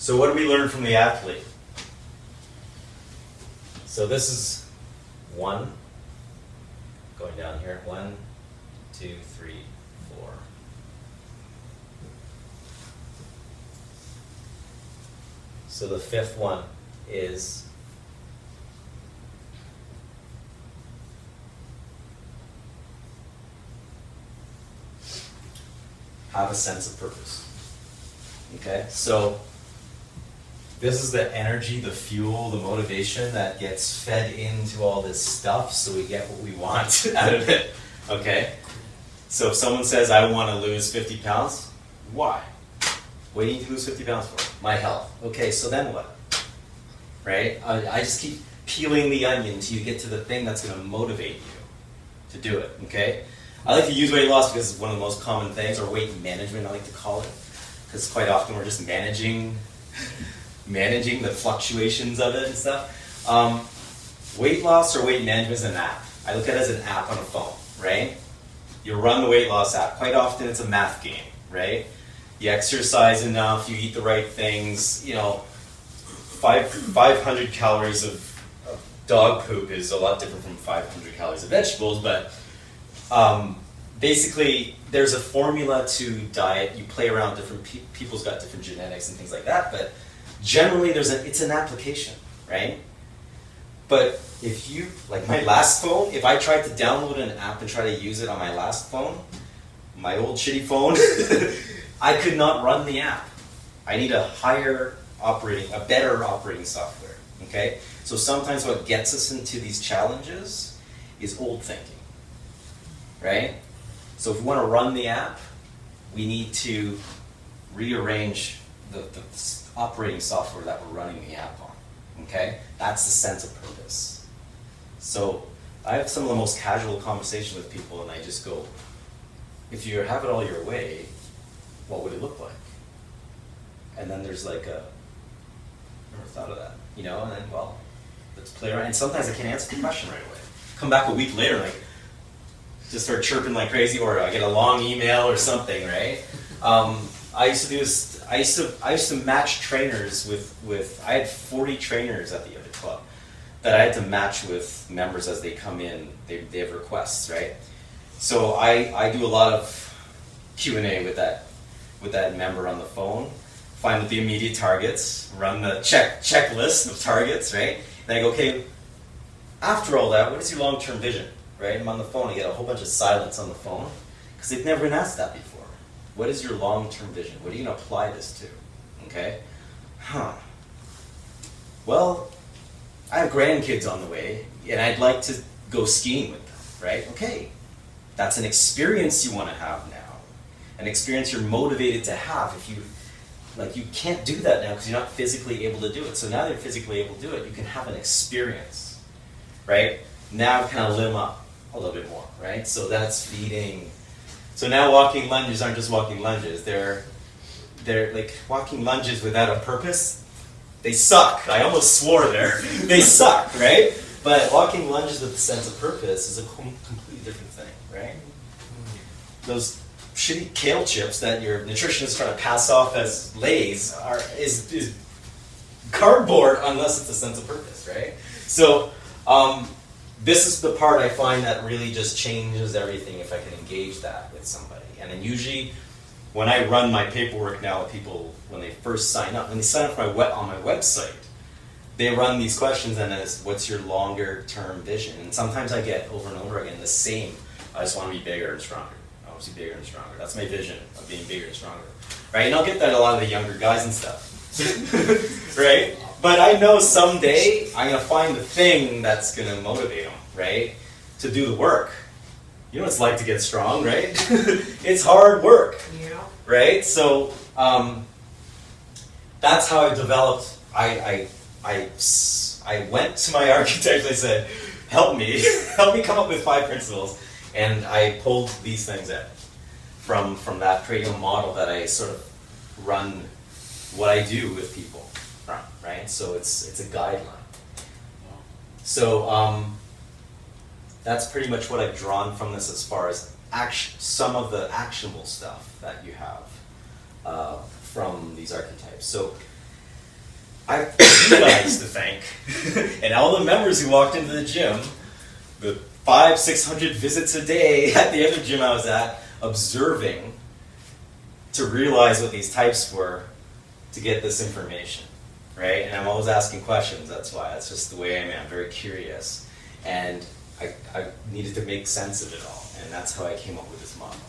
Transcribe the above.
So what do we learn from the athlete? So this is 1, going down here, 1, 2, 3, 4. So the 5th one is have a sense of purpose. Okay, so this is the energy, the fuel, the motivation that gets fed into all this stuff so we get what we want out of it. Okay, so if someone says, I want to lose 50 pounds, why? What do you need to lose 50 pounds for? My health. Okay, so then what? Right? I just keep peeling the onion until you get to the thing that's going to motivate you to do it. Okay? I like to use weight loss because it's one of the most common things, or weight management I like to call it, because quite often we're just managing the fluctuations of it and stuff. Weight loss or weight management is an app. I look at it as an app on a phone, right? You run the weight loss app. Quite often it's a math game, right? You exercise enough, you eat the right things, 500 calories of dog poop is a lot different from 500 calories of vegetables, but basically there's a formula to diet. You play around different people's got different genetics and things like that, but generally it's an application, right? But if you, like my last phone, if I tried to download an app and try to use it on my last phone, my old shitty phone, I could not run the app. I need a better operating software, okay? So sometimes what gets us into these challenges is old thinking, right? So if we want to run the app, we need to rearrange the operating software that we're running the app on, okay? That's the sense of purpose. So I have some of the most casual conversations with people and I just go, if you have it all your way, what would it look like? And then there's like I never thought of that, and then, well, let's play around. And sometimes I can't answer the question right away. Come back a week later, like, just start chirping like crazy, or I get a long email or something, right? I used to do this, I used to match trainers with I had 40 trainers at the other club that I had to match with members as they come in, they have requests, right? So I do a lot of Q&A with that member on the phone, find out the immediate targets, run the checklist of targets, right? And I go, okay, after all that, what is your long-term vision, right? I'm on the phone, I get a whole bunch of silence on the phone, because they've never been asked that before. What is your long-term vision? What are you going to apply this to, okay? Well, I have grandkids on the way, and I'd like to go skiing with them, right? Okay, that's an experience you want to have now. An experience you're motivated to have. If you can't do that now because you're not physically able to do it. So now that you're physically able to do it, you can have an experience, right? Now I've kind of lit them up a little bit more, right? So that's feeding. So now walking lunges aren't just walking lunges. They're like walking lunges without a purpose. They suck. I almost swore there. They suck, right? But walking lunges with a sense of purpose is a completely different thing, right? Those shitty kale chips that your nutritionist is trying to pass off as Lay's is cardboard unless it's a sense of purpose, right? So this is the part I find that really just changes everything if I can engage that with somebody. And then usually when I run my paperwork now with people, when they first sign up, when they sign up on my website, they run these questions and it's, what's your longer term vision? And sometimes I get over and over again the same, I just want to be bigger and stronger. I want to be bigger and stronger. That's my vision, of being bigger and stronger. Right? And I'll get that a lot of the younger guys and stuff. Right? But I know someday I'm going to find the thing that's going to motivate them, right? To do the work. You know what it's like to get strong, right? It's hard work. Yeah. Right? So that's how I developed. I went to my archetypes. I said, help me come up with 5 principles. And I pulled these things out from that, creating a model that I sort of run what I do with people from, right? So it's a guideline. So that's pretty much what I've drawn from this as far as some of the actionable stuff that you have from these archetypes. So I have you guys to thank, and all the members who walked into the gym, the 500-600 visits a day at the other gym I was at, observing to realize what these types were, to get this information, right? And I'm always asking questions. That's why. That's just the way I am. I'm very curious, and I needed to make sense of it all, and that's how I came up with this model.